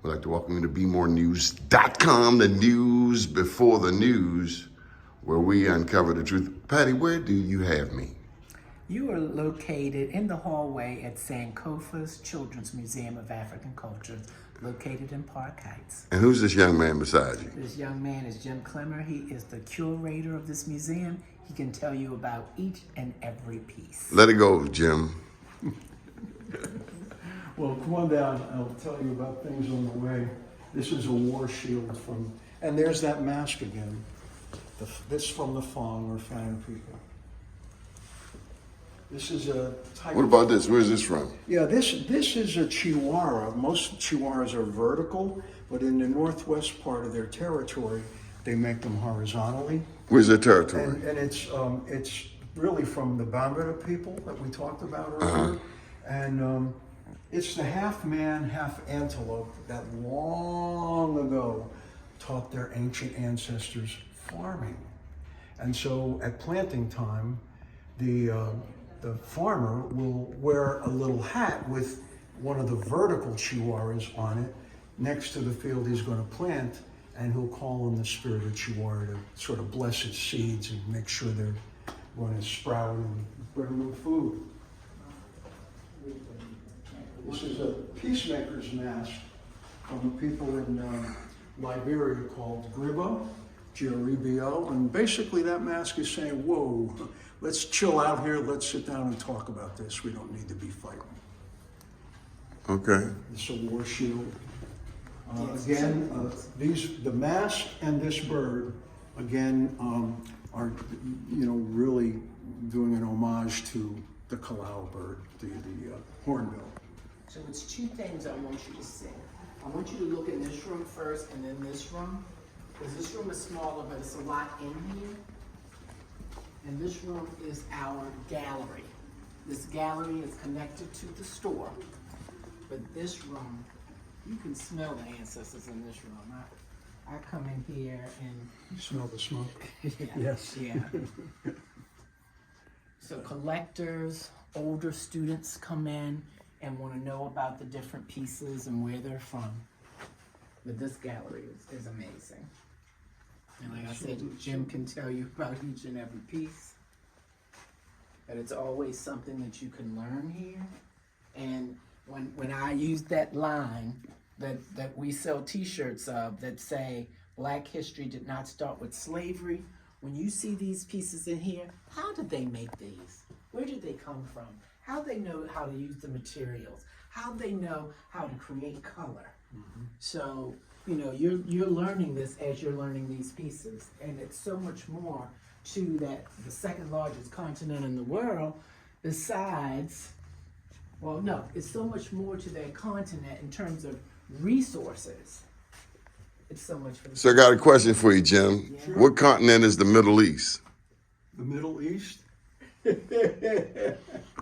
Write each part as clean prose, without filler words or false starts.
We'd like to welcome you to BeMoreNews.com, the news before the news, where we uncover the truth. Patty, where do you have me? You are located in the hallway at Sankofa's Children's Museum of African Culture, located in Park Heights. And who's this young man beside you? This young man is Jim Clemmer. He is the curator of this museum. He can tell you about each and every piece. Let it go, Jim. Well, come on down. I'll tell you about things on the way. This is a war shield and there's that mask again. This from the Fang or Fang people. This is a type. What about this? Where's this from? Yeah, this is a Chihuahua. Most Chihuahuas are vertical, but in the northwest part of their territory, they make them horizontally. Where's their territory? And it's really from the Bambara people that we talked about earlier. And it's the half man, half antelope that long ago taught their ancient ancestors farming. And so at planting time, the farmer will wear a little hat with one of the vertical chihuahuas on it next to the field he's going to plant, and he'll call on the spirit of chihuahua to sort of bless its seeds and make sure they're going to sprout and bring them food. This is a peacemaker's mask from the people in Liberia called Gribo, G-R-E-B-O, and basically that mask is saying, whoa, let's chill out here, let's sit down and talk about this. We don't need to be fighting. Okay. It's a war shield. The mask and this bird, again, are really doing an homage to the Kalau bird, the hornbill. So it's two things I want you to see. I want you to look in this room first and then this room, because this room is smaller, but it's a lot in here. And this room is our gallery. This gallery is connected to the store, but this room, you can smell the ancestors in this room. I come in here and... You smell the smoke? Yeah, Yes. Yeah. So collectors, older students come in and want to know about the different pieces and where they're from. But this gallery is amazing. And like I said, Jim can tell you about each and every piece. But it's always something that you can learn here. And when I use that line that we sell t-shirts of that say, Black history did not start with slavery, when you see these pieces in here, how did they make these? Where did they come from? How they know how to use the materials? How they know how to create color? Mm-hmm. So, you're learning this as you're learning these pieces. And it's so much more to that, the second largest continent in the world, besides, well, no, it's so much more to that continent in terms of resources. It's so much for the So I got a question for you, Jim. Yeah. Sure. What continent is the Middle East? The Middle East?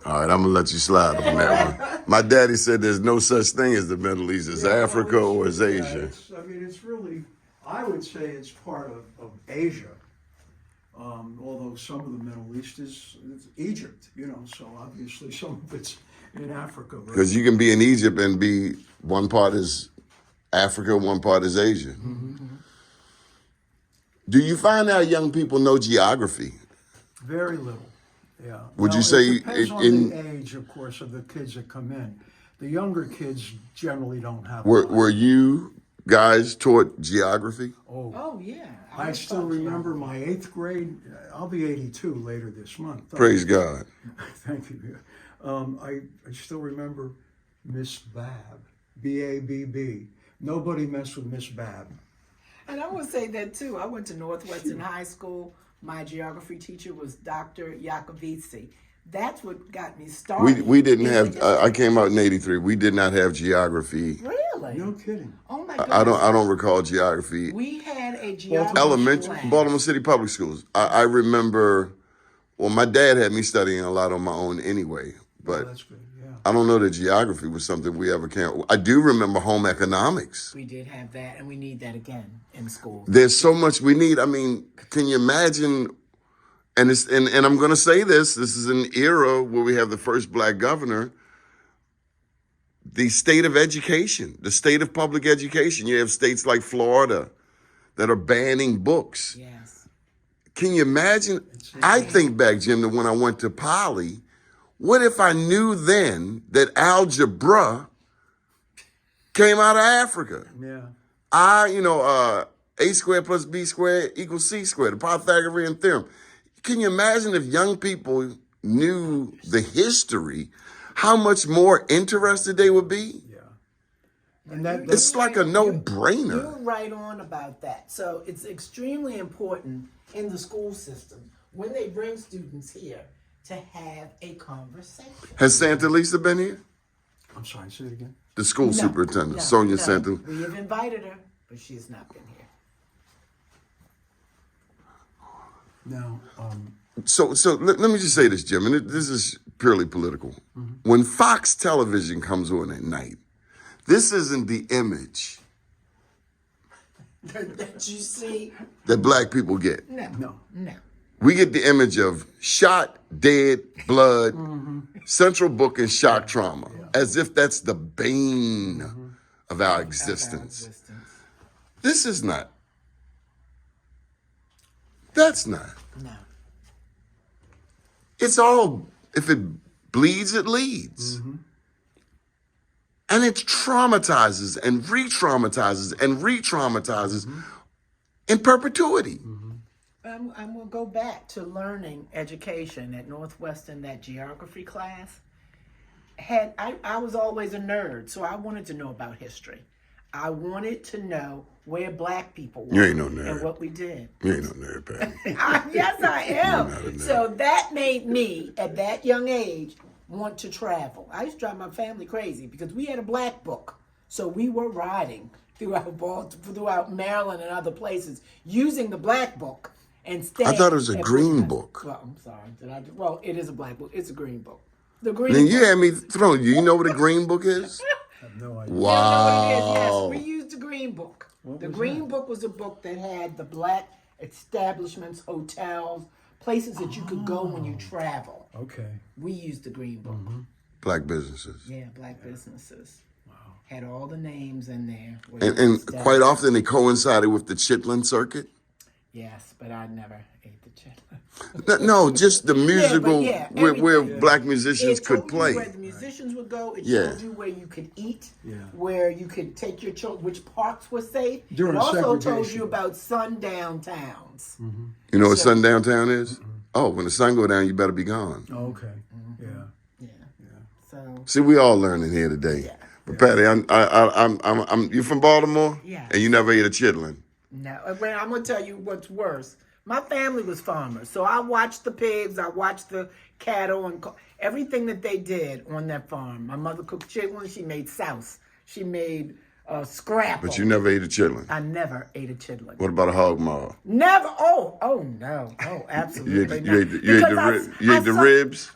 All right, I'm gonna let you slide on that one. My daddy said there's no such thing as the Middle East. It's Africa or it's Asia. It's really, I would say it's part of Asia. Although some of the Middle East is Egypt, so obviously some of it's in Africa. Because you can be in Egypt and be one part is Africa, one part is Asia. Mm-hmm. Do you find out young people know geography? Very little. Yeah. Would you say it depends on the age, of course, of the kids that come in. The younger kids generally don't have. Were you guys taught geography? Oh yeah. I still remember my 8th grade. I'll be 82 later this month. Praise God. Thank you. I still remember Miss Babb, B-A-B-B. Nobody messed with Miss Babb. And I want to say that too. I went to Northwestern High School. My geography teacher was Dr. Yacovici. That's what got me started. We didn't have. I came out in '83. We did not have geography. Really? No kidding. Oh my God. I don't recall geography. We had a geography Elementary, class. Baltimore City Public Schools. I remember. Well, my dad had me studying a lot on my own anyway, but That's good. Yeah. I don't know that geography was something we ever came. I do remember home economics. We did have that, and we need that again in schools. There's so much we need. I mean, can you imagine? And I'm going to say this. This is an era where we have the first black governor. the state of education, the state of public education. You have states like Florida that are banning books. Yes. Can you imagine? I think back, Jim, to when I went to Poly. What if I knew then that algebra came out of Africa? Yeah. A squared plus B squared equals C squared, the Pythagorean theorem. Can you imagine if young people knew the history, how much more interested they would be? Yeah. And It's like a no-brainer. You're right on about that. So it's extremely important in the school system when they bring students here to have a conversation. Has Santa Lisa been here? I'm sorry, say it again. The school No, superintendent, no, Sonia no. Santa. We have invited her, but she has not been here. Now, So let me just say this, Jim, and this is purely political. Mm-hmm. When Fox Television comes on at night, this isn't the image That you see? that black people get. No. We get the image of shot, dead, blood, central booking, shock trauma, as if that's the bane of our existence. This is not. That's not. No. It's all, if it bleeds, it leads. And it traumatizes and re-traumatizes and re-traumatizes in perpetuity. I'm going to go back to learning education at Northwestern, that geography class. I was always a nerd, so I wanted to know about history. I wanted to know where black people were You ain't no nerd. and what we did. You ain't no nerd, Patty. Yes, I You're not a am. nerd. So that made me, at that young age, want to travel. I used to drive my family crazy because we had a black book. So we were riding throughout Maryland and other places using the black book and staying. I thought it was a at green Woodford. book. Well, I'm sorry. Well, it is a black book. It's a green book. The green Then book. you had me thrown. You know what a green book is? I have no idea. You don't know what it is? Wow. Yes, we used the green book. The was green that? book was a book that had the black establishments, hotels, places that you could go when you travel. Okay. We used the green book. Black businesses. Yeah, black businesses. Wow. Had all the names in there. where And, you and could quite stay. often they coincided with the Chitlin circuit. Yes, but I never ate the chitlin. No, just the musical where everything. black musicians It could told you play. where the musicians would go. It Yeah. showed you where you could eat, Yeah. where you could take your children, which parks were safe. During it also told segregation. you about sundown towns. You know what So- sundown town is? Oh, when the sun go down, you better be gone. Oh, okay. Yeah. Yeah. So See, we all learning here today. Yeah. But Patty, I'm you from Baltimore? Yeah. And you never ate a chitlin. no, well, I'm gonna tell you what's worse. My family was farmers, so I watched the pigs, I watched the cattle, and everything that they did on that farm. My mother cooked chitlins. She made souse. She made scrapple. But you never ate a chitlin. I never ate a chitlin. What about a hog maw? Never. Oh no. Oh, absolutely You not. ate the Because ribs?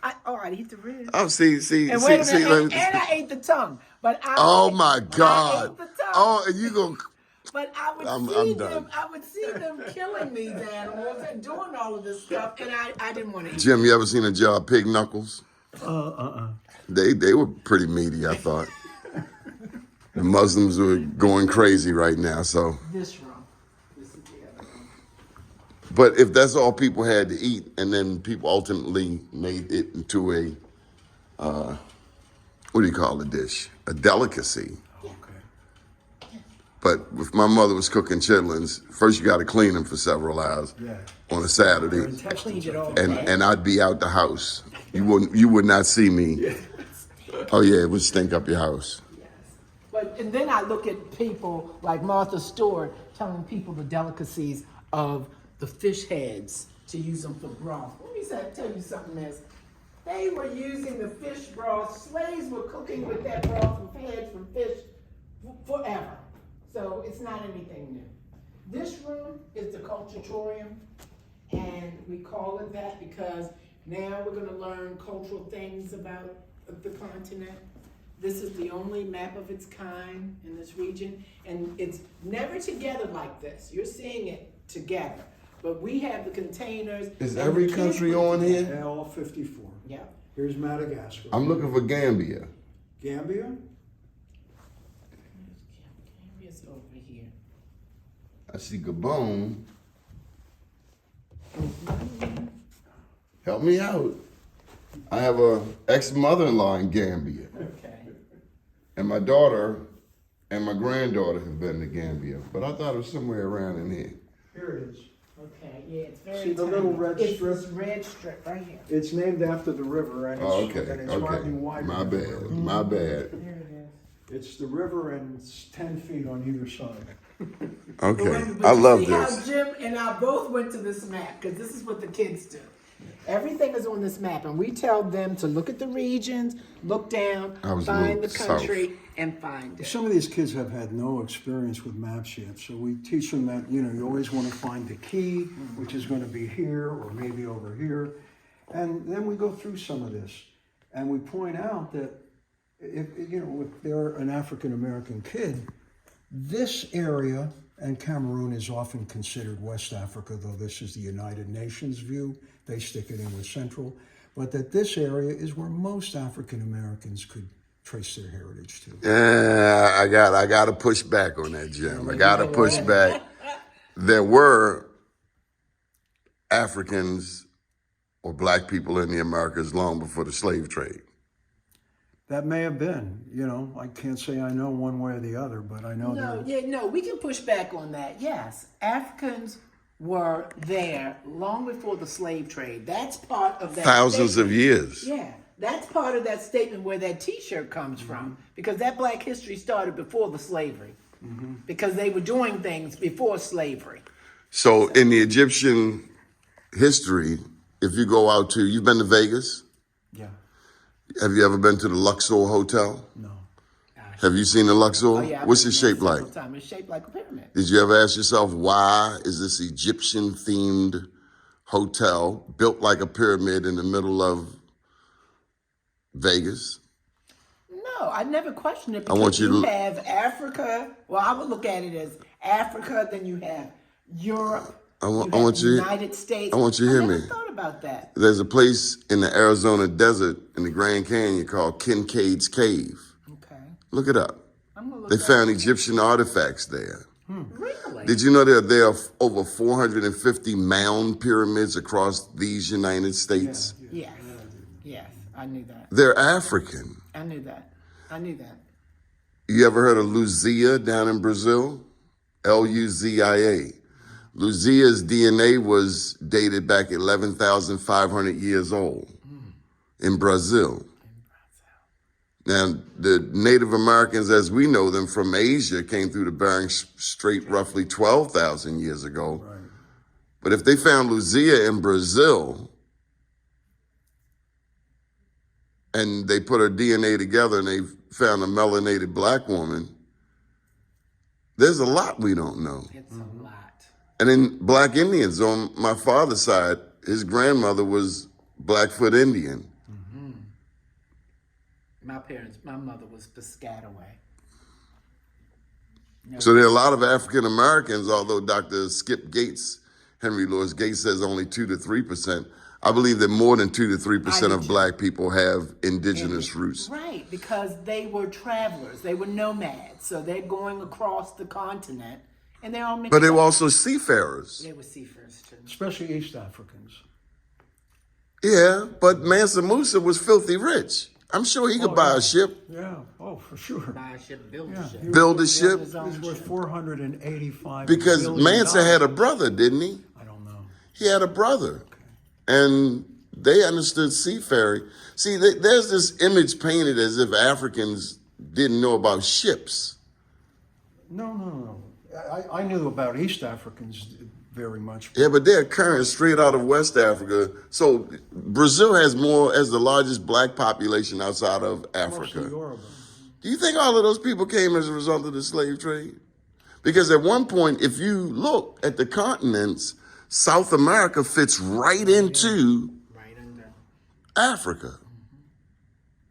I eat the ribs. Oh, see. And wait a see, minute, and I ate the tongue. But oh my I God. ate the tongue. Oh, and you go. But I would I'm see done. them. I would see them killing these animals and doing all of this stuff, and I didn't want to eat. Jim, you ever seen a jar of pig knuckles? They were pretty meaty, I thought. The Muslims were going crazy right now, so. This room. This is the other room. But if that's all people had to eat, and then people ultimately made it into a, what do you call a dish? A delicacy. Okay. But if my mother was cooking chitlins, first you got to clean them for several hours Yeah. on a Saturday, I cleaned it all. and I'd be out the house. You would not see me. Oh yeah, it would stink up your house. And then I look at people like Martha Stewart telling people the delicacies of the fish heads to use them for broth. Let me tell you something, miss. They were using the fish broth. Slaves were cooking with that broth from heads from fish forever. So it's not anything new. This room is the Culturatorium, and we call it that because now we're going to learn cultural things about the continent. This is the only map of its kind in this region, and it's never together like this. You're seeing it together, but we have the containers. Is and every the kids country put on together. here? Yeah, all 54. Yeah. Here's Madagascar. I'm looking for Gambia. Gambia? is over here. I see Gabon. Help me out. I have a ex-mother-in-law in Gambia, Okay. and my daughter and my granddaughter have been to Gambia, but I thought it was somewhere around in here. Here it is. Okay, yeah, it's very See the tiny. little red It's strip? this red strip right here. It's named after the river, and it's, Oh, okay, and it's okay. slightly wider. My than the bad, river. my bad. There it is. It's the river, and it's 10 feet on either side. Okay, But I you love see how this. Jim and I both went to this map, because this is what the kids do. Everything is on this map, and we tell them to look at the regions, look down, I was a find the little country, and find it. Some of these kids have had no experience with maps yet, so we teach them that, you know, you always want to find the key, which is going to be here or maybe over here. And then we go through some of this, and we point out that if they're an African American kid, this area, and Cameroon is often considered West Africa, though this is the United Nations view. They stick it in with Central. But that this area is where most African Americans could trace their heritage to. Yeah, I got to push back on that, Jim. I got to push back. There were Africans or black people in the Americas long before the slave trade. That may have been, you know, I can't say I know one way or the other, but I know We can push back on that. Yes, Africans were there long before the slave trade. That's part of that. Thousands of years. Yeah, that's part of that statement where that T-shirt comes from, because that Black history started before the slavery, because they were doing things before slavery. So in the Egyptian history, if you go out to, you've been to Vegas? Yeah, Have you ever been to the Luxor Hotel? no. Have you seen the Luxor? Oh, yeah, I've What's been it there shaped like? several times. It's shaped like a pyramid. Did you ever ask yourself, why is this Egyptian-themed hotel built like a pyramid in the middle of Vegas? No, I never questioned it, I want because you you to- have Africa. Well, I would look at it as Africa, then you have Europe. I want have you- United States. I want you to hear I never me. thought about that. There's a place in the Arizona desert in the Grand Canyon called Kincaid's Cave. Okay, Look it up. I'm gonna look. They that found Egyptian artifacts there. up. Really? Did you know that there are over 450 mound pyramids across these United States? Yes. Yes, I knew that. They're African. I knew that. I knew that. You ever heard of Luzia down in Brazil? Luzia. Luzia's DNA was dated back 11,500 years old in Brazil. Now, the Native Americans, as we know them from Asia, came through the Bering Strait roughly 12,000 years ago. Right. But if they found Luzia in Brazil and they put her DNA together and they found a melanated black woman, there's a lot we don't know. It's a lot. And then black Indians on my father's side, his grandmother was Blackfoot Indian. My mother was Piscataway. No, So there are a lot of African Americans, although Dr. Skip Gates, Henry Louis Gates says only 2 to 3%. I believe that more than 2 to 3% of black people have indigenous roots. Right, because they were travelers. They were nomads. So they're going across the continent, and they're all mixed But they were up. also seafarers. They were seafarers too. Especially East Africans. Yeah, but Mansa Musa was filthy rich. I'm sure he could buy a ship, Yeah, oh, for sure. Buy a ship, build Yeah. a ship. build a ship, His own He's worth ship. $485 because billion. Mansa had a brother, didn't he? I don't know. He had a brother, and they understood seafaring. See, there's this image painted as if Africans didn't know about ships. No. I knew about East Africans very much. Yeah, but they're current straight out of West Africa. So Brazil has the largest black population outside of Mostly Africa. Yoruba. Do you think all of those people came as a result of the slave trade? Because at one point, if you look at the continents, South America fits right into Right under. Africa.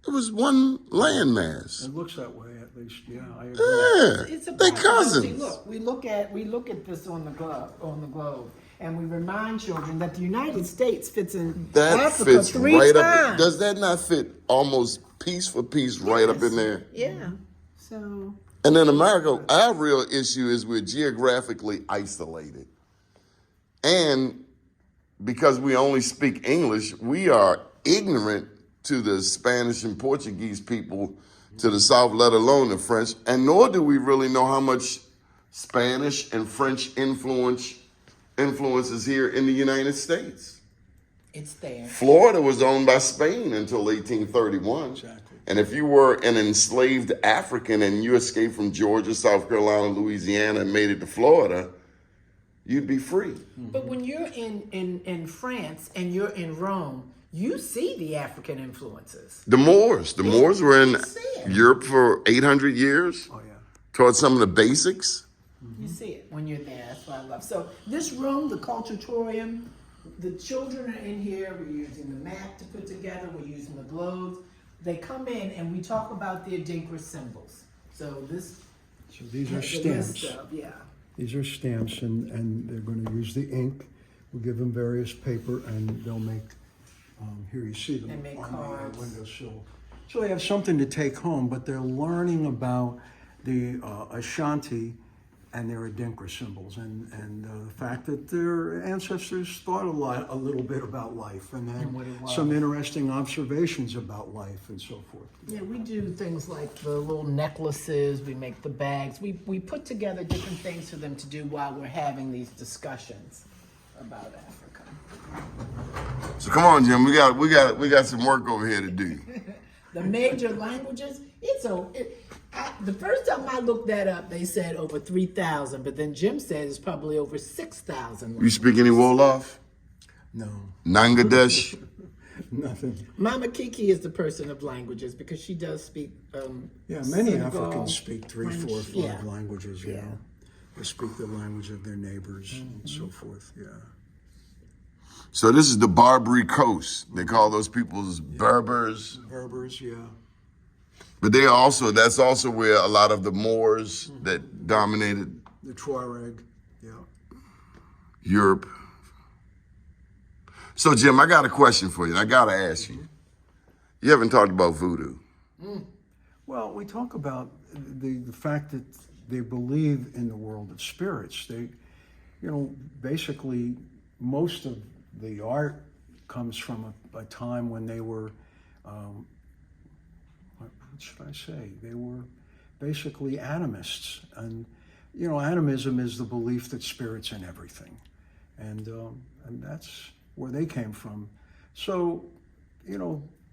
It was one landmass. It looks that way, at least. Yeah, I agree. Yeah, It's about, they See, cousins. look, we look at this on the globe, and we remind children that the United States fits in That Africa fits 3 right times. up. Does that not fit almost piece for piece right up in there? Yeah. So And in America, our real issue is we're geographically isolated. And because we only speak English, we are ignorant to the Spanish and Portuguese people to the south, let alone the French. And nor do we really know how much Spanish and French influence is here in the United States. It's there. Florida was owned by Spain until 1831. Exactly. And if you were an enslaved African and you escaped from Georgia, South Carolina, Louisiana, and made it to Florida, you'd be free. But when you're in France and you're in Rome, you see the African influences. The Moors were in see it. Europe for 800 years, Oh, yeah. taught some of the basics. You see it when you're there. That's what I love. So this room, the Culturetorium, the children are in here. We're using the map to put together. We're using the globes. They come in and we talk about their Dinkra symbols. So this. So these are the stamps. list of, yeah. These are stamps, and they're going to use the ink. We'll give them various paper, and they'll make. Here you see them And make on cards. the windowsill. So they have something to take home, but they're learning about the Ashanti and their Adinkra symbols, and the fact that their ancestors thought a little bit about life, and then what it was. some interesting observations about life and so forth. Yeah, we do things like the little necklaces, we make the bags. We put together different things for them to do while we're having these discussions about Africa. So come on, Jim, we got some work over here to do. The major languages, the first time I looked that up, they said over 3,000, but then Jim said it's probably over 6,000. You speak any Wolof? No, Nangadesh? nothing. Mama Kiki is the person of languages because she does speak. Yeah, many Senegal, Africans speak 3, French, 4, 5 yeah. languages. You Yeah. know, they speak the language of their neighbors and so forth. Yeah. So this is the Barbary Coast. They call those peoples Berbers. Berbers, yeah. But that's also where a lot of the Moors that dominated The Tuareg, yeah. Europe. So Jim, I got a question for you. And I gotta ask you. You haven't talked about voodoo. Well, we talk about the fact that they believe in the world of spirits. They, basically most of the art comes from a time when they were, what should I say? They were basically animists. And, animism is the belief that spirit's in everything. And that's where they came from. So,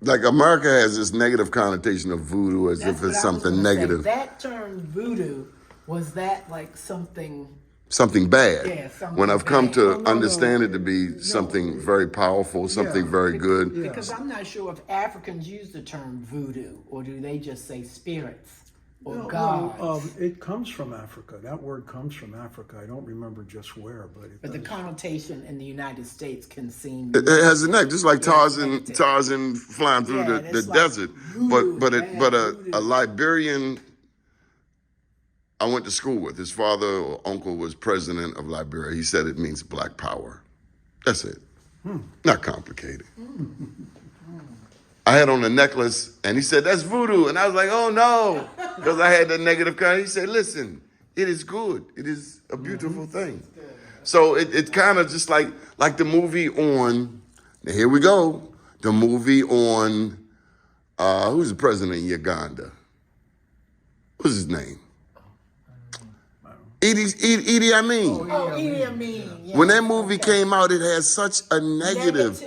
Like America has this negative connotation of voodoo as That's if what it's I was something gonna say. negative, That term voodoo, was that like something? something bad. Yeah, something when I've come bad. to No. understand it to be something very powerful, something very good. Yeah. Because I'm not sure if Africans use the term voodoo, or do they just say spirits or gods? It comes from Africa. That word comes from Africa. I don't remember just where, but it But the does. connotation in the United States can seem. It has a neck, just like negative. Tarzan flying through Yeah, the it's like desert. voodoo, But bad a voodoo. Liberian I went to school with, his father or uncle was president of Liberia. He said it means black power. That's it. Not complicated. I had on a necklace and he said, that's voodoo. And I was like, oh no, because I had that negative kind. He said, listen, it is good. It is a beautiful thing. So it's kind of just like the movie on, now here we go, the movie on, who's the president of Uganda? What's his name? Edie Amin. Oh, Idi Amin. Yes. When that movie came out, it had such a negative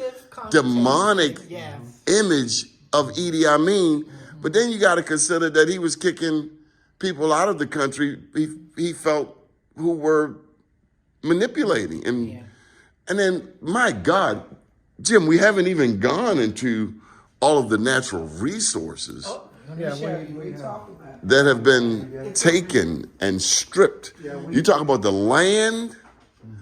demonic Yes. image of Idi Amin. But then you got to consider that he was kicking people out of the country he felt who were manipulating. And then, my God, Jim, we haven't even gone into all of the natural resources Let me show you. We talk about it. that have been taken and stripped. You talk about the land.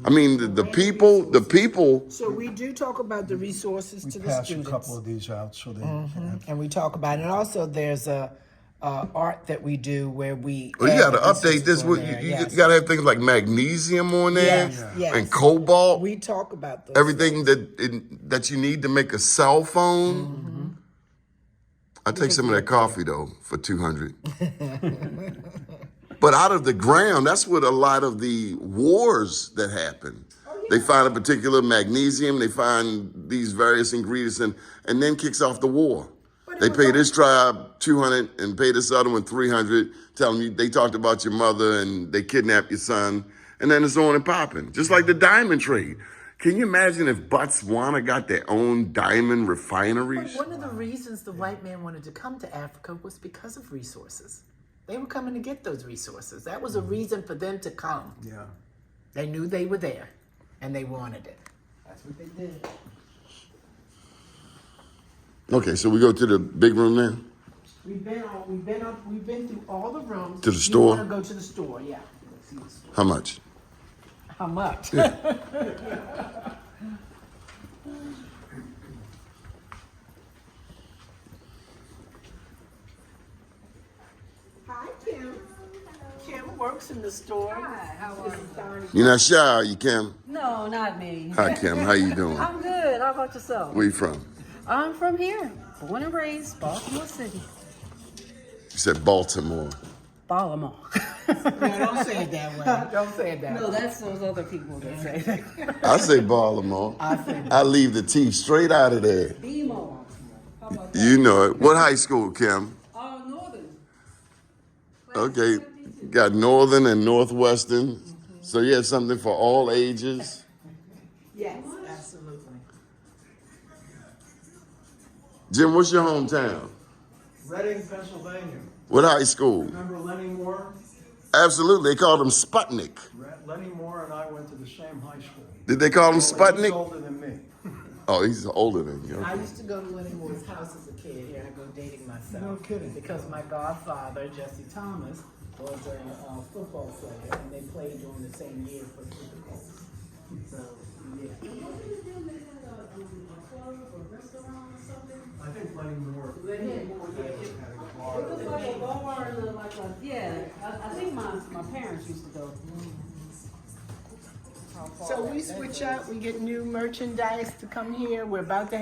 I mean, the people. So we do talk about the resources to the Pass a students. couple of these out so they can have. And we talk about it. And also there's a art that we do where we Well, you add got to the update this. resources on there. You Yes. got to have things like magnesium on there Yes, yes. and cobalt. We talk about those Everything that you need to make a cell phone. I take some of that coffee though for $200. But out of the ground, that's what a lot of the wars that happen. They find a particular magnesium, they find these various ingredients, and then kicks off the war. They pay this tribe 200 and pay this other one 300, tell them they talked about your mother and they kidnapped your son, and then it's on and popping. Just like the diamond trade. Can you imagine if Botswana got their own diamond refineries? One of the reasons the white man wanted to come to Africa was because of resources. They were coming to get those resources. That was a reason for them to come. Yeah. They knew they were there, and they wanted it. That's what they did. Okay, so we go to the big room now? We've been through all the rooms. To the store? You want to go to the store, yeah. Let's see the store. How much? How much? Hi, Kim. Kim works in the store. Hi, how are you? You're not shy, are you, Kim? No, not me. Hi, Kim. How you doing? I'm good. How about yourself? Where you from? I'm from here, born and raised, Baltimore City. You said Baltimore. Baltimore. No, don't say it that way. Don't say it that No, way. that's those other people that say that. I say Baltimore. say I leave the teeth straight out of there. BMO. How about that? You know it. What high school, Kim? Northern. Okay. Got Northern and Northwestern. So you have something for all ages. Yes, absolutely. Jim, what's your hometown? Reading, Pennsylvania. What high school? Remember Lenny Moore? Absolutely. They called him Sputnik. Lenny Moore and I went to the same high school. Did they call him He's Sputnik? older than me. Oh, he's older than you. I used to go to Lenny Moore's house as a kid. Here I go dating myself. No kidding. Because my godfather, Jesse Thomas, was a football player, and they played during the same year for Super Bowl. So, yeah. I think Lenny Moore. Lenny Moore, yeah. It was like a bar, like a, yeah. I think my parents used to go. So we switch up, we get new merchandise to come here. We're about to have